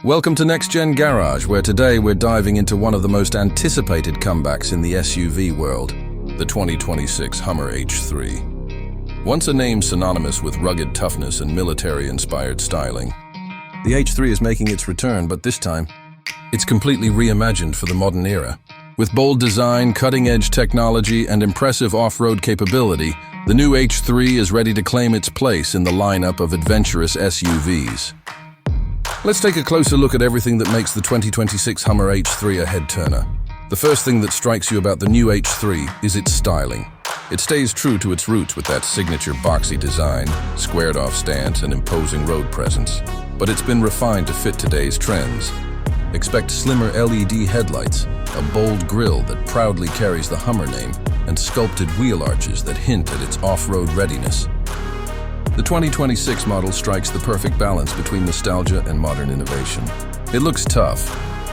Welcome to Next Gen Garage, where today we're diving into one of the most anticipated comebacks in the SUV world, the 2026 Hummer H3. Once a name synonymous with rugged toughness and military-inspired styling, the H3 is making its return, but this time, it's completely reimagined for the modern era. With bold design, cutting-edge technology, and impressive off-road capability, the new H3 is ready to claim its place in the lineup of adventurous SUVs. Let's take a closer look at everything that makes the 2026 Hummer H3 a head-turner. The first thing that strikes you about the new H3 is its styling. It stays true to its roots with that signature boxy design, squared-off stance, and imposing road presence. But it's been refined to fit today's trends. Expect slimmer LED headlights, a bold grille that proudly carries the Hummer name, and sculpted wheel arches that hint at its off-road readiness. The 2026 model strikes the perfect balance between nostalgia and modern innovation. It looks tough,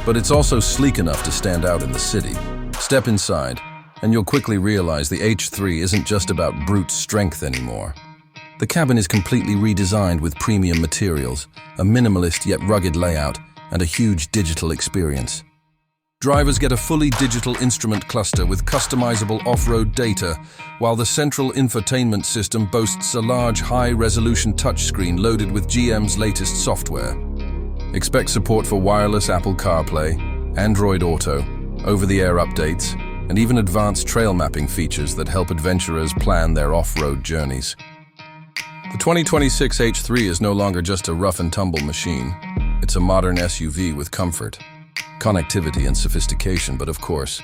but it's also sleek enough to stand out in the city. Step inside, and you'll quickly realize the H3 isn't just about brute strength anymore. The cabin is completely redesigned with premium materials, a minimalist yet rugged layout, and a huge digital experience. Drivers get a fully digital instrument cluster with customizable off-road data, while the central infotainment system boasts a large, high-resolution touchscreen loaded with GM's latest software. Expect support for wireless Apple CarPlay, Android Auto, over-the-air updates, and even advanced trail mapping features that help adventurers plan their off-road journeys. The 2026 H3 is no longer just a rough-and-tumble machine. It's a modern SUV with comfort, connectivity, and sophistication, but of course,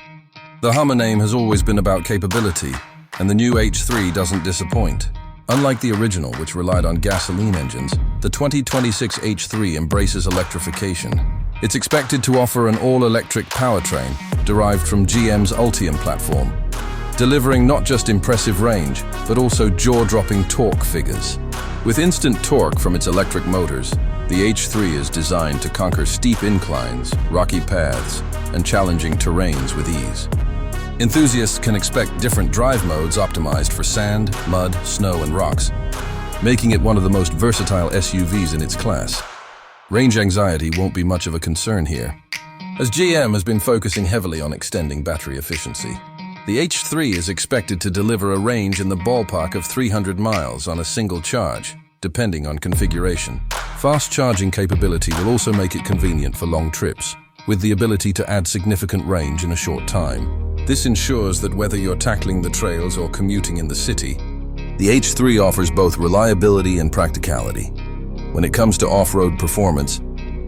the Hummer name has always been about capability, and the new H3 doesn't disappoint. Unlike the original, which relied on gasoline engines, the 2026 H3 embraces electrification. It's expected to offer an all-electric powertrain derived from GM's Ultium platform, delivering not just impressive range, but also jaw-dropping torque figures. With instant torque from its electric motors, the H3 is designed to conquer steep inclines, rocky paths, and challenging terrains with ease. Enthusiasts can expect different drive modes optimized for sand, mud, snow, and rocks, making it one of the most versatile SUVs in its class. Range anxiety won't be much of a concern here, as GM has been focusing heavily on extending battery efficiency. The H3 is expected to deliver a range in the ballpark of 300 miles on a single charge, depending on configuration. Fast charging capability will also make it convenient for long trips, with the ability to add significant range in a short time. This ensures that whether you're tackling the trails or commuting in the city, the H3 offers both reliability and practicality. When it comes to off-road performance,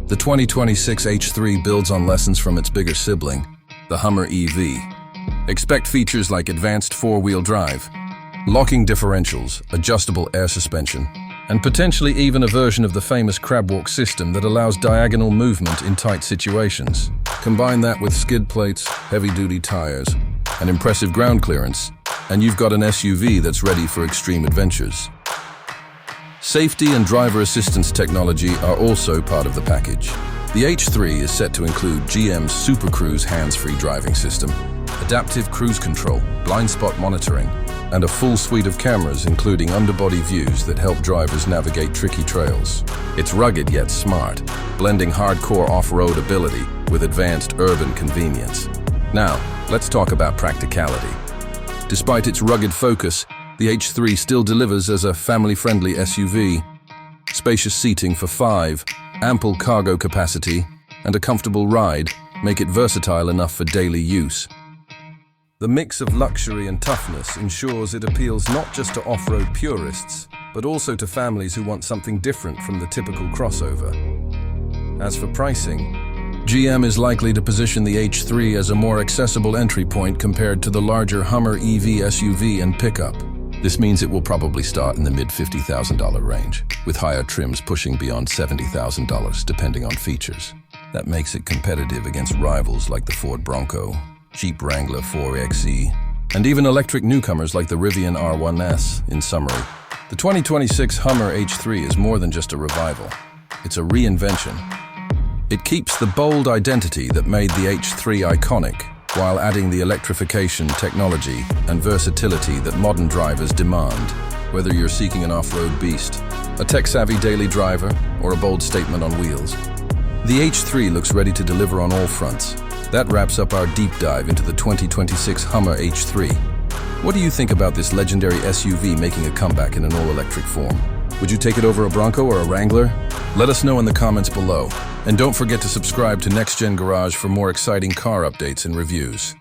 the 2026 H3 builds on lessons from its bigger sibling, the Hummer EV. Expect features like advanced four-wheel drive, locking differentials, adjustable air suspension, and potentially even a version of the famous crabwalk system that allows diagonal movement in tight situations. Combine that with skid plates, heavy-duty tires, and impressive ground clearance, and you've got an SUV that's ready for extreme adventures. Safety and driver assistance technology are also part of the package. The H3 is set to include GM's Super Cruise hands-free driving system, adaptive cruise control, blind spot monitoring, and a full suite of cameras including underbody views that help drivers navigate tricky trails. It's rugged yet smart, blending hardcore off-road ability with advanced urban convenience. Now, let's talk about practicality. Despite its rugged focus, the H3 still delivers as a family-friendly SUV. Spacious seating for 5, ample cargo capacity, and a comfortable ride make it versatile enough for daily use. The mix of luxury and toughness ensures it appeals not just to off-road purists, but also to families who want something different from the typical crossover. As for pricing, GM is likely to position the H3 as a more accessible entry point compared to the larger Hummer EV SUV and pickup. This means it will probably start in the mid-$50,000 range, with higher trims pushing beyond $70,000 depending on features. That makes it competitive against rivals like the Ford Bronco, Jeep Wrangler 4xe, and even electric newcomers like the Rivian R1S. In summary, the 2026 Hummer H3 is more than just a revival. It's a reinvention. It keeps the bold identity that made the H3 iconic, while adding the electrification, technology, and versatility that modern drivers demand. Whether you're seeking an off-road beast, a tech-savvy daily driver, or a bold statement on wheels, The H3 looks ready to deliver on all fronts. That wraps up our deep dive into the 2026 Hummer H3. What do you think about this legendary SUV making a comeback in an all-electric form? Would you take it over a Bronco or a Wrangler? Let us know in the comments below. And don't forget to subscribe to Next Gen Garage for more exciting car updates and reviews.